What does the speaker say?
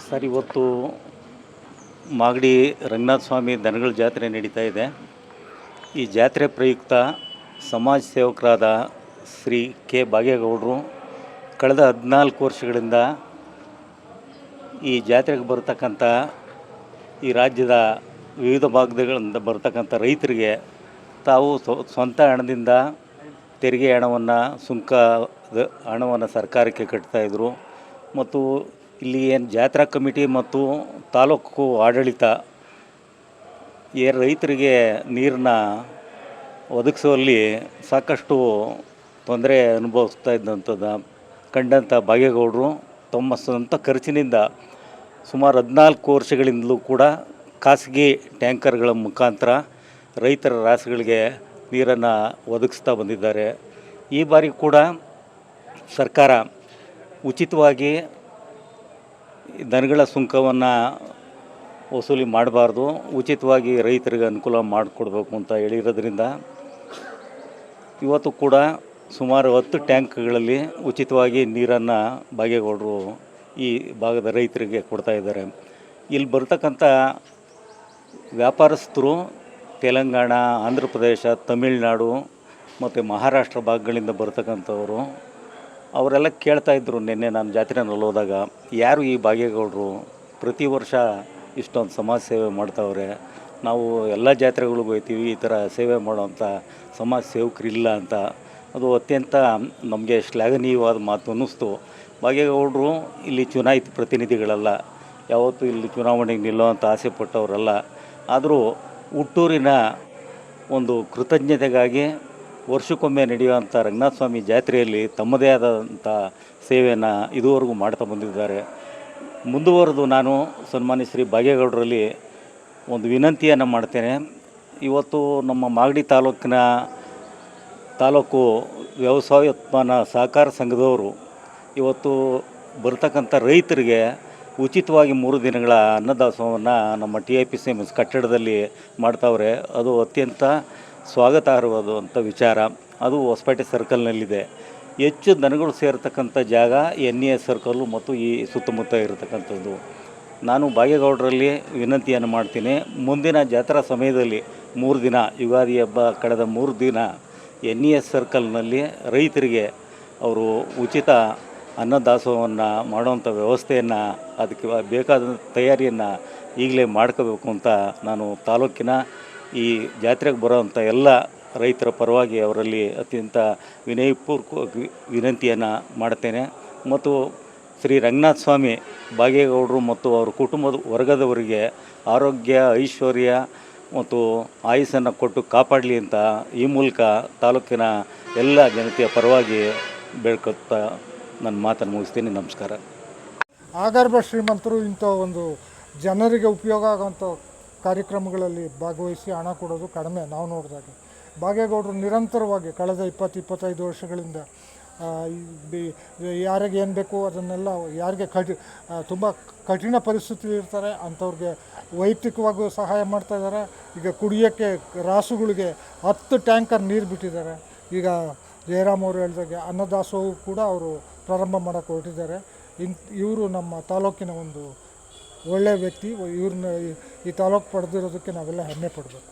Sir, ಇವತ್ತು ಮಾಗಡಿ ರಂಗನಾಥ ಸ್ವಾಮಿ ದನಗಳ ಜಾತ್ರೆ ನಡೀತಾ ಇದೆ. ಈ ಜಾತ್ರೆ ಪ್ರಯುಕ್ತ ಸಮಾಜ ಸೇವಕರಾದ ಶ್ರೀ ಕೆ ಭಾಗೇಗೌಡರು ಕಳೆದ 14 ವರ್ಷಗಳಿಂದ ಈ ಜಾತ್ರೆಗೆ ಬರ್ತಕ್ಕಂಥ ಈ ರಾಜ್ಯದ ವಿವಿಧ ಭಾಗಗಳಿಂದ ಬರ್ತಕ್ಕಂಥ ರೈತರಿಗೆ ತಾವು ಸ್ವಂತ ಹಣದಿಂದ ತೆರಿಗೆ ಹಣವನ್ನು, ಸುಂಕದ ಹಣವನ್ನು ಸರ್ಕಾರಕ್ಕೆ ಕಟ್ತಾಯಿದ್ರು. ಮತ್ತು ಇಲ್ಲಿ ಏನು ಜಾತ್ರಾ ಕಮಿಟಿ ಮತ್ತು ತಾಲೂಕು ಆಡಳಿತ ರೈತರಿಗೆ ನೀರನ್ನ ಒದಗಿಸುವಲ್ಲಿ ಸಾಕಷ್ಟು ತೊಂದರೆ ಅನುಭವಿಸ್ತಾ ಇದ್ದಂಥದ್ದು ಕಂಡಂಥ ಭಾಗೇಗೌಡರು ತಮ್ಮ ಸ್ವಂತ ಖರ್ಚಿನಿಂದ ಸುಮಾರು 14 ವರ್ಷಗಳಿಂದಲೂ ಕೂಡ ಖಾಸಗಿ ಟ್ಯಾಂಕರ್ಗಳ ಮುಖಾಂತರ ರೈತರ ರಾಸುಗಳಿಗೆ ನೀರನ್ನು ಒದಗಿಸ್ತಾ ಬಂದಿದ್ದಾರೆ. ಈ ಬಾರಿ ಕೂಡ ಸರ್ಕಾರ ಉಚಿತವಾಗಿ ದನಗಳ ಸುಂಕವನ್ನು ವಸೂಲಿ ಮಾಡಬಾರ್ದು, ಉಚಿತವಾಗಿ ರೈತರಿಗೆ ಅನುಕೂಲ ಮಾಡಿಕೊಡ್ಬೇಕು ಅಂತ ಹೇಳಿರೋದ್ರಿಂದ ಇವತ್ತು ಕೂಡ ಸುಮಾರು 10 ಟ್ಯಾಂಕ್ಗಳಲ್ಲಿ ಉಚಿತವಾಗಿ ನೀರನ್ನು ಭಾಗೇಗೌಡರು ಈ ಭಾಗದ ರೈತರಿಗೆ ಕೊಡ್ತಾಯಿದ್ದಾರೆ. ಇಲ್ಲಿ ಬರ್ತಕ್ಕಂಥ ವ್ಯಾಪಾರಸ್ಥರು ತೆಲಂಗಾಣ, ಆಂಧ್ರ ಪ್ರದೇಶ, ತಮಿಳುನಾಡು ಮತ್ತು ಮಹಾರಾಷ್ಟ್ರ ಭಾಗಗಳಿಂದ ಬರ್ತಕ್ಕಂಥವರು ಅವರೆಲ್ಲ ಕೇಳ್ತಾಯಿದ್ರು. ನಿನ್ನೆ ನಾನು ಜಾತ್ರೆನಲ್ಲಿ ಹೋದಾಗ, ಯಾರು ಈ ಭಾಗೇಗೌಡರು ಪ್ರತಿ ವರ್ಷ ಇಷ್ಟೊಂದು ಸಮಾಜ ಸೇವೆ ಮಾಡ್ತಾವ್ರೆ, ನಾವು ಎಲ್ಲ ಜಾತ್ರೆಗಳಿಗೂ ಹೋಗ್ತೀವಿ, ಈ ಥರ ಸೇವೆ ಮಾಡೋವಂಥ ಸಮಾಜ ಸೇವಕರಿಲ್ಲ ಅಂತ. ಅದು ಅತ್ಯಂತ ನಮಗೆ ಶ್ಲಾಘನೀಯವಾದ ಮಾತು ಅನ್ನಿಸ್ತು. ಭಾಗೇಗೌಡರು ಇಲ್ಲಿ ಚುನಾಯಿತ ಪ್ರತಿನಿಧಿಗಳಲ್ಲ, ಯಾವತ್ತೂ ಇಲ್ಲಿ ಚುನಾವಣೆಗೆ ನಿಲ್ಲುವಂಥ ಆಸೆ ಪಟ್ಟವರಲ್ಲ. ಆದರೂ ಹುಟ್ಟೂರಿನ ಒಂದು ಕೃತಜ್ಞತೆಗಾಗಿ ವರ್ಷಕ್ಕೊಮ್ಮೆ ನಡೆಯುವಂಥ ರಂಗನಾಥ ಸ್ವಾಮಿ ಜಾತ್ರೆಯಲ್ಲಿ ತಮ್ಮದೇ ಆದಂಥ ಸೇವೆಯನ್ನು ಇದುವರೆಗೂ ಮಾಡ್ತಾ ಬಂದಿದ್ದಾರೆ. ಮುಂದುವರೆದು ನಾನು ಸನ್ಮಾನ್ಯ ಶ್ರೀ ಭಾಗೇಗೌಡರಲ್ಲಿ ಒಂದು ವಿನಂತಿಯನ್ನು ಮಾಡ್ತೇನೆ. ಇವತ್ತು ನಮ್ಮ ಮಾಗಡಿ ತಾಲೂಕು ವ್ಯವಸಾಯೋತ್ಪನ್ನ ಸಹಕಾರ ಸಂಘದವರು ಇವತ್ತು ಬರ್ತಕ್ಕಂಥ ರೈತರಿಗೆ ಉಚಿತವಾಗಿ 3 ದಿನಗಳ ಅನ್ನದಾಸೋಹವನ್ನು ನಮ್ಮ TIPCMS ಕಟ್ಟಡದಲ್ಲಿ ಮಾಡ್ತಾವ್ರೆ. ಅದು ಅತ್ಯಂತ ಸ್ವಾಗತಾರ್ಹವಾದಂಥ ವಿಚಾರ. ಅದು ಹೊಸಪೇಟೆ ಸರ್ಕಲ್ನಲ್ಲಿದೆ. ಹೆಚ್ಚು ದನಗಳು ಸೇರ್ತಕ್ಕಂಥ ಜಾಗ NES ಸರ್ಕಲ್ಲು ಮತ್ತು ಈ ಸುತ್ತಮುತ್ತ ಇರತಕ್ಕಂಥದ್ದು. ನಾನು ಭಾಗೇಗೌಡರಲ್ಲಿ ವಿನಂತಿಯನ್ನು ಮಾಡ್ತೀನಿ, ಮುಂದಿನ ಜಾತ್ರಾ ಸಮಯದಲ್ಲಿ 3 ದಿನ ಯುಗಾದಿ ಹಬ್ಬ ಕಳೆದ 3 ದಿನ NES ಸರ್ಕಲ್ನಲ್ಲಿ ರೈತರಿಗೆ ಅವರು ಉಚಿತ ಅನ್ನದಾಸೋಹವನ್ನು ಮಾಡುವಂಥ ವ್ಯವಸ್ಥೆಯನ್ನು, ಅದಕ್ಕೆ ಬೇಕಾದ ತಯಾರಿಯನ್ನು ಈಗಲೇ ಮಾಡ್ಕೋಬೇಕು ಅಂತ ನಾನು ತಾಲೂಕಿನ ಈ ಜಾತ್ರೆಗೆ ಬರೋವಂಥ ಎಲ್ಲ ರೈತರ ಪರವಾಗಿ ಅವರಲ್ಲಿ ಅತ್ಯಂತ ವಿನಯಪೂರ್ವಕವಾಗಿ ವಿನಂತಿಯನ್ನು ಮಾಡ್ತೇನೆ. ಮತ್ತು ಶ್ರೀ ರಂಗನಾಥ ಸ್ವಾಮಿ ಭಾಗೇಗೌಡರು ಮತ್ತು ಅವರ ಕುಟುಂಬದ ವರ್ಗದವರಿಗೆ ಆರೋಗ್ಯ, ಐಶ್ವರ್ಯ ಮತ್ತು ಆಯುಸ್ಸನ್ನು ಕೊಟ್ಟು ಕಾಪಾಡಲಿ ಅಂತ ಈ ಮೂಲಕ ತಾಲೂಕಿನ ಎಲ್ಲ ಜನತೆಯ ಪರವಾಗಿ ಬೇಡ್ಕೊಳ್ತಾ ನನ್ನ ಮಾತನ್ನು ಮುಗಿಸ್ತೀನಿ. ನಮಸ್ಕಾರ. ಆಗರ್ಭ ಶ್ರೀಮಂತರು ಇಂಥ ಒಂದು ಜನರಿಗೆ ಉಪಯೋಗ ಆಗೋಂಥ ಕಾರ್ಯಕ್ರಮಗಳಲ್ಲಿ ಭಾಗವಹಿಸಿ ಹಣ ಕೊಡೋದು ಕಡಿಮೆ. ನಾವು ನೋಡಿದಾಗ ಭಾಗೇಗೌಡರು ನಿರಂತರವಾಗಿ ಕಳೆದ 20-25 ವರ್ಷಗಳಿಂದ ಯಾರಿಗೆ ಏನು ಬೇಕು ಅದನ್ನೆಲ್ಲ, ಯಾರಿಗೆ ತುಂಬ ಕಠಿಣ ಪರಿಸ್ಥಿತಿ ಇರ್ತಾರೆ ಅಂಥವ್ರಿಗೆ ವೈಯಕ್ತಿಕವಾಗೂ ಸಹಾಯ ಮಾಡ್ತಾಯಿದ್ದಾರೆ. ಈಗ ಕುಡಿಯೋಕ್ಕೆ ರಾಸುಗಳಿಗೆ 10 ಟ್ಯಾಂಕರ್ ನೀರು ಬಿಟ್ಟಿದ್ದಾರೆ. ಈಗ ಜಯರಾಮ್ ಅವರು ಹೇಳಿದಾಗೆ ಅನ್ನದಾಸೋಹ ಕೂಡ ಅವರು ಪ್ರಾರಂಭ ಮಾಡೋಕ್ಕೆ ಹೊರಟಿದ್ದಾರೆ. ಇವರು ನಮ್ಮ ತಾಲೂಕಿನ ಒಂದು ಒಳ್ಳೆಯ ವ್ಯಕ್ತಿ. ಇವ್ರನ್ನ ಈ ತಾಲೂಕು ಪಡೆದಿರೋದಕ್ಕೆ ನಾವೆಲ್ಲ ಹೆಮ್ಮೆ ಪಡಬೇಕು.